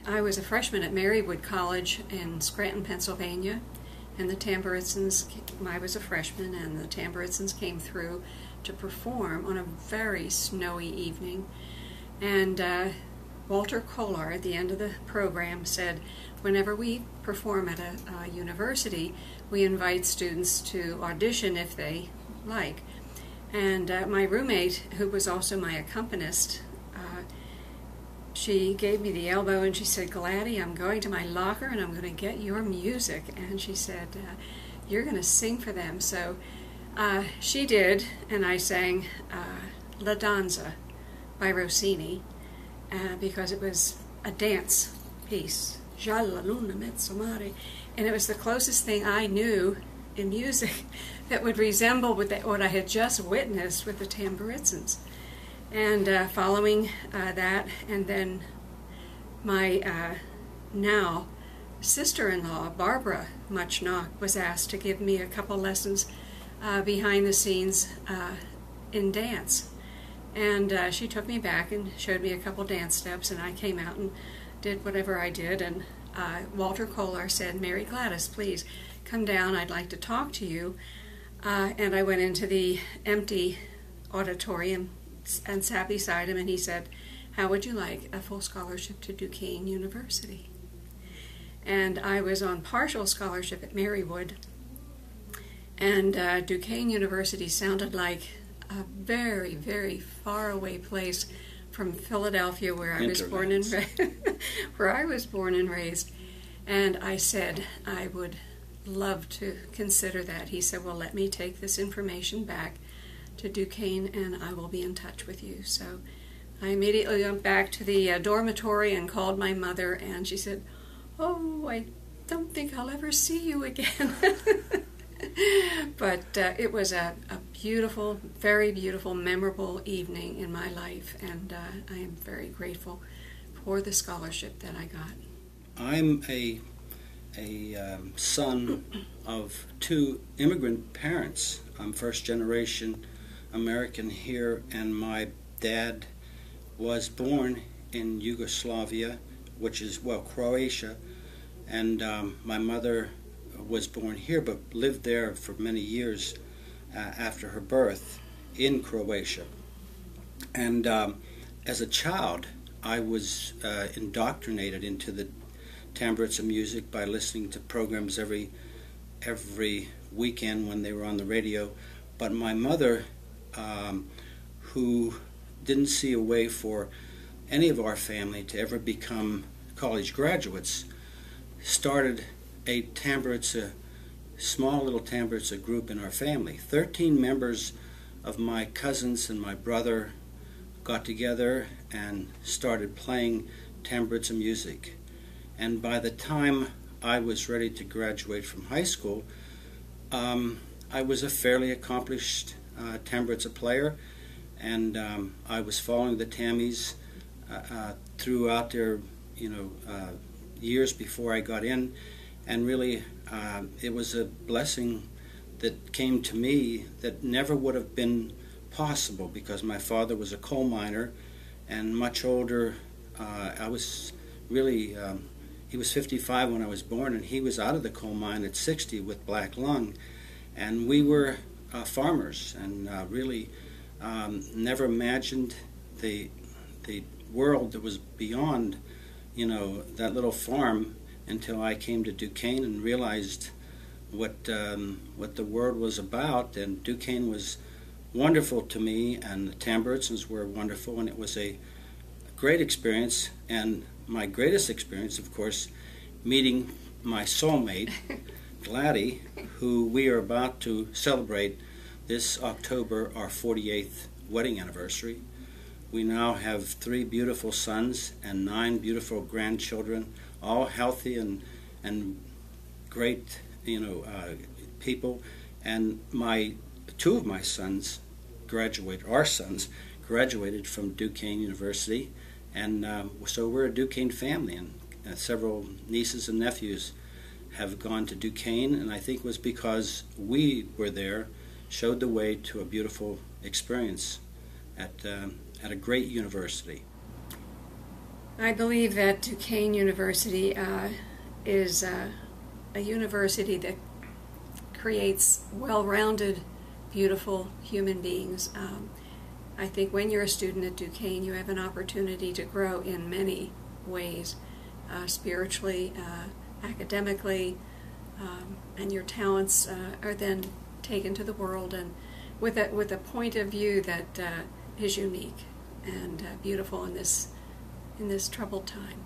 I was a freshman at Marywood College in Scranton, Pennsylvania, and the Tamburitzans, I was a freshman, and the Tamburitzans came through to perform on a very snowy evening. And Walter Kolar, at the end of the program, said, whenever we perform at a university, we invite students to audition if they like. And my roommate, who was also my accompanist, she gave me the elbow and she said, Gladys, I'm going to my locker and I'm going to get your music. And she said, you're going to sing for them. So she did, and I sang La Danza by Rossini because it was a dance piece. Gialla luna mezzo mare. And it was the closest thing I knew in music that would resemble what I had just witnessed with the Tamburitzans. And following that, and then my now sister-in-law, Barbara Muchnok, was asked to give me a couple lessons behind the scenes in dance. And she took me back and showed me a couple dance steps, and I came out and did whatever I did. And Walter Kolar said, Mary Gladys, please come down, I'd like to talk to you. And I went into the empty auditorium and sat beside him, and he said, how would you like a full scholarship to Duquesne University? And I was on partial scholarship at Marywood, and Duquesne University sounded like a very, very far away place from Philadelphia, where I was born and raised. And I said I would love to consider that. He said, well, let me take this information back to Duquesne and I will be in touch with you. So I immediately went back to the dormitory and called my mother, and she said, oh, I don't think I'll ever see you again. But it was a beautiful, very beautiful, memorable evening in my life, and I am very grateful for the scholarship that I got. I'm a son of two immigrant parents. I'm first generation American here, and my dad was born in Yugoslavia, which is, well, Croatia, and my mother was born here but lived there for many years after her birth in Croatia. And as a child, I was indoctrinated into the Tamburica music by listening to programs every weekend when they were on the radio. But my mother, who didn't see a way for any of our family to ever become college graduates, started a Tamburica, small little Tamburica group in our family. 13 members of my cousins and my brother got together and started playing Tamburica music. And by the time I was ready to graduate from high school, I was a fairly accomplished Tamburica player, and I was following the Tammies throughout their years before I got in, and really it was a blessing that came to me that never would have been possible, because my father was a coal miner and much older. I was really he was 55 when I was born, and he was out of the coal mine at 60 with black lung, and we were farmers, and really never imagined the world that was beyond that little farm until I came to Duquesne and realized what the world was about. And Duquesne was wonderful to me, and the Tamburicans were wonderful, and it was a great experience. And my greatest experience, of course, meeting my soulmate, Gladys, who we are about to celebrate this October our 48th wedding anniversary. We now have 3 beautiful sons and 9 beautiful grandchildren, all healthy and great, people. And two of my sons our sons graduated from Duquesne University, and so we're a Duquesne family, and several nieces and nephews have gone to Duquesne, and I think it was because we were there, showed the way to a beautiful experience at a great university. I believe that Duquesne University is a university that creates well-rounded, beautiful human beings. I think when you're a student at Duquesne, you have an opportunity to grow in many ways, spiritually, academically, and your talents are then taken to the world, and with a point of view that is unique and beautiful in this troubled time.